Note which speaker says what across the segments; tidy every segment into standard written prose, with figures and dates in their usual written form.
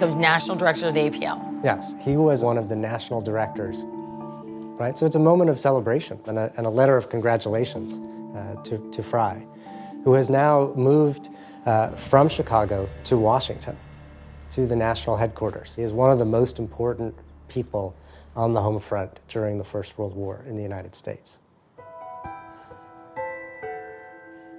Speaker 1: becomes national director of the APL.
Speaker 2: Yes, he was one of the national directors, right? So it's a moment of celebration and a letter of congratulations to Fry, who has now moved from Chicago to Washington, to the national headquarters. He is one of the most important people on the home front during the First World War in the United States.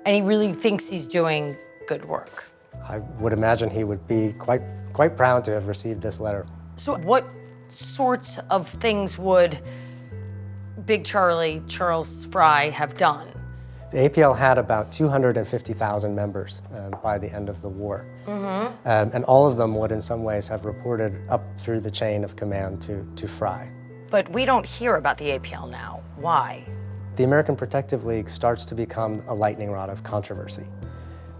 Speaker 1: And he really thinks he's doing good work.
Speaker 2: I would imagine he would be quite proud to have received this letter.
Speaker 1: So what sorts of things would Big Charles Fry have done?
Speaker 2: The APL had about 250,000 members by the end of the war. And all of them would in some ways have reported up through the chain of command to Fry.
Speaker 1: But we don't hear about the APL now. Why?
Speaker 2: The American Protective League starts to become a lightning rod of controversy,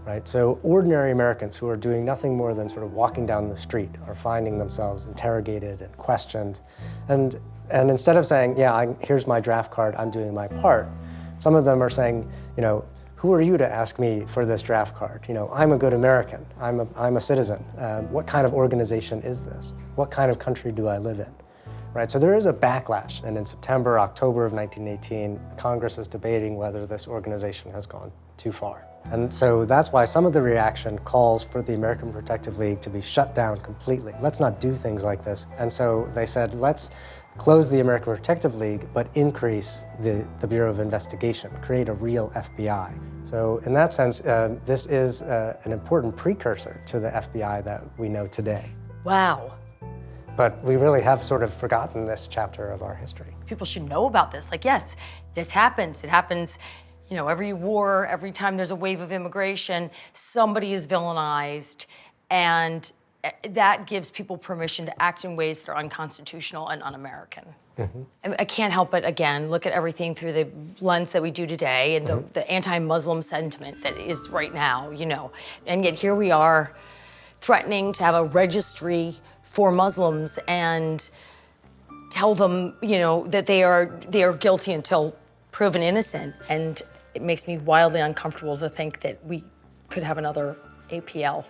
Speaker 2: right? So ordinary Americans who are doing nothing more than sort of walking down the street are finding themselves interrogated and questioned. And instead of saying, yeah, here's my draft card, I'm doing my part, some of them are saying, you know, who are you to ask me for this draft card? You know, I'm a good American, I'm a citizen. What kind of organization is this? What kind of country do I live in? Right, so there is a backlash, and in September, October of 1918, Congress is debating whether this organization has gone too far. And so that's why some of the reaction calls for the American Protective League to be shut down completely. Let's not do things like this. And so they said, let's close the American Protective League, but increase the Bureau of Investigation, create a real FBI. So in that sense, this is an important precursor to the FBI that we know today.
Speaker 1: Wow.
Speaker 2: But we really have sort of forgotten this chapter of our history.
Speaker 1: People should know about this. Like, yes, this happens. It happens, you know, every war, every time there's a wave of immigration, somebody is villainized, and that gives people permission to act in ways that are unconstitutional and un-American. I can't help but, again, look at everything through the lens that we do today and the anti-Muslim sentiment that is right now, you know. And yet here we are threatening to have a registry for Muslims and tell them, you know, that they are guilty until proven innocent. And it makes me wildly uncomfortable to think that we could have another APL.